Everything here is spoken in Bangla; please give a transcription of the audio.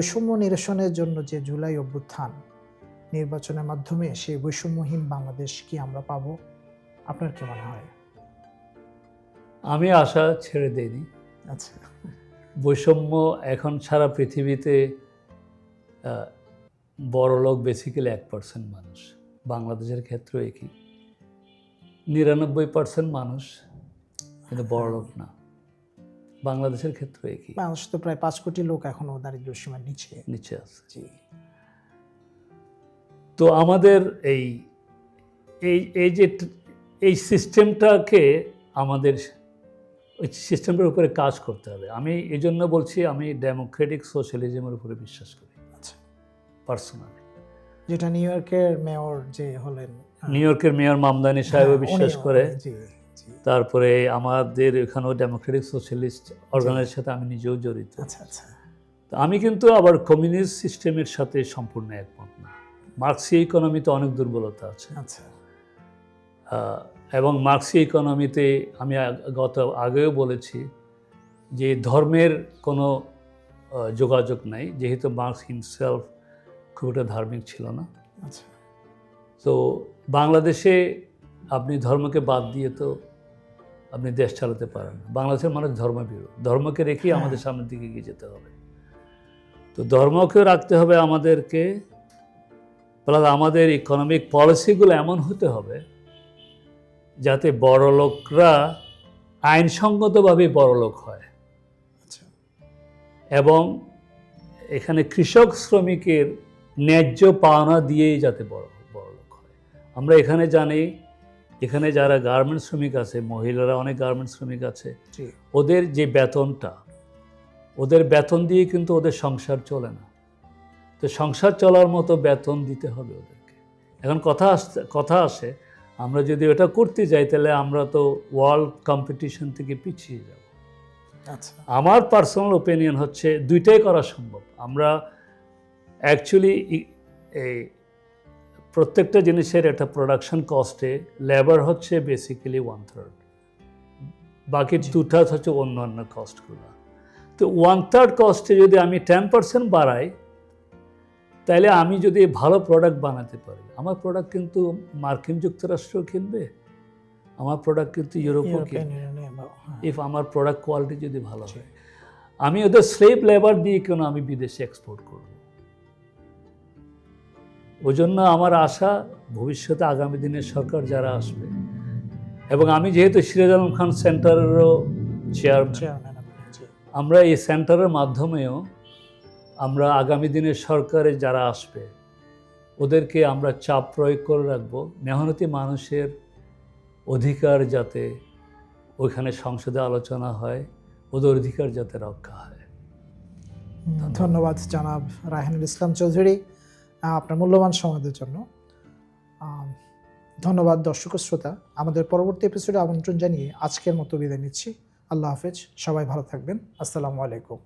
বৈষম্য নিরসনের জন্য যে জুলাই অভ্যুত্থান, নির্বাচনের মাধ্যমে সেই বৈষম্যহীন বাংলাদেশ কি আমরা পাবো? আপনার কি মনে হয়? আমি আশা ছেড়ে দেইনি। আচ্ছা, বৈষম্য এখন সারা পৃথিবীতে বড়লোক বেসিক্যালি 1% মানুষ, বাংলাদেশের ক্ষেত্রেও একই। 99% মানুষ কিন্তু বড়লোক না, বাংলাদেশের ক্ষেত্রে একই। বাংলাদেশ তো প্রায় 5 কোটি লোক এখনো দারিদ্র্য সীমার নিচে আছে। জি। তো আমাদের এই যে এই সিস্টেমটাকে আমাদের ওই সিস্টেমটার উপরে কাজ করতে হবে। আমি এই জন্য বলছি, আমি ডেমোক্রেটিক সোশ্যালিজমের উপরে বিশ্বাস করি। আচ্ছা, পার্সোনালি, যেটা নিউ ইয়র্কের মেয়র যে হলেন, নিউ ইয়র্কের মেয়র মামদানি সাহেবও বিশ্বাস করে। তারপরে আমাদের এখানেও ডেমোক্রেটিক সোশ্যালিস্ট অর্গানাইজেশনের সাথে আমি নিজেও জড়িত। আচ্ছা আচ্ছা। তো আমি কিন্তু আবার কমিউনিস্ট সিস্টেমের সাথে সম্পূর্ণ একমত না। মার্ক্সীয় ইকোনমিতে অনেক দুর্বলতা আছে। আচ্ছা। এবং মার্ক্সীয় ইকোনমিতে আমি আগেও বলেছি যে ধর্মের কোনো যোগাযোগ নাই, যেহেতু মার্ক্স হিমসেলফ খুব একটা ধার্মিক ছিল না। আচ্ছা। তো বাংলাদেশে আপনি ধর্মকে বাদ দিয়ে তো আপনি দেশ চালাতে পারেন না। বাংলাদেশের মানুষ ধর্মভীরু, ধর্মকে রেখেই আমাদের সামনের দিকে এগিয়ে যেতে হবে। তো ধর্মকেও রাখতে হবে আমাদেরকে, প্লাস আমাদের ইকোনমিক পলিসিগুলো এমন হতে হবে যাতে বড় লোকরা আইনসঙ্গতভাবে বড় লোক হয়। আচ্ছা। এবং এখানে কৃষক শ্রমিকের ন্যায্য পাওনা দিয়েই যাতে বড় লোক হয়। আমরা এখানে জানি, এখানে যারা গার্মেন্টস শ্রমিক আছে, মহিলারা অনেক গার্মেন্টস শ্রমিক আছে, ওদের যে বেতনটা, ওদের বেতন দিয়ে কিন্তু ওদের সংসার চলে না। তো সংসার চলার মতো বেতন দিতে হবে ওদেরকে। এখন কথা আসে, আমরা যদি এটা করতে যাই তাহলে আমরা তো ওয়ার্ল্ড কম্পিটিশন থেকে পিছিয়ে যাব। আচ্ছা। আমার পার্সোনাল ওপিনিয়ন হচ্ছে দুইটাই করা সম্ভব। আমরা অ্যাকচুয়ালি এই প্রত্যেকটা জিনিসের একটা প্রোডাকশন কস্টে লেবার হচ্ছে বেসিক্যালি 1/3, বাকি 2/3 হচ্ছে অন্যান্য কস্টগুলো। তো 1/3 কস্টে যদি আমি 10% বাড়াই, তাহলে আমি যদি ভালো প্রোডাক্ট বানাতে পারি, আমার প্রোডাক্ট কিন্তু মার্কিন যুক্তরাষ্ট্র কিনবে, আমার প্রোডাক্ট কিন্তু ইউরোপও কিনবে, ইফ আমার প্রোডাক্ট কোয়ালিটি যদি ভালো হয়। আমি ওদের স্লেভ লেবার দিয়ে কেন আমি বিদেশে এক্সপোর্ট করব? ওই জন্য আমার আশা, ভবিষ্যতে আগামী দিনের সরকার যারা আসবে, এবং আমি যেহেতু সিরাজ আলম খান সেন্টারেরও চেয়ারম্যান, আমরা এই সেন্টারের মাধ্যমেও আমরা আগামী দিনের সরকারে যারা আসবে ওদেরকে আমরা চাপ প্রয়োগ করে রাখবো, মেহনতি মানুষের অধিকার যাতে ওইখানে সংসদে আলোচনা হয়, ওদের অধিকার যাতে রক্ষা হয়। ধন্যবাদ জনাব রায়হানুল ইসলাম চৌধুরী আপনার মূল্যবান সময়ের জন্য। ধন্যবাদ দর্শক শ্রোতা। আমাদের পরবর্তী এপিসোডে আমন্ত্রণ জানিয়ে আজকের মতো বিদায় নিচ্ছি। আল্লাহ হাফেজ, সবাই ভালো থাকবেন। আসসালামু আলাইকুম।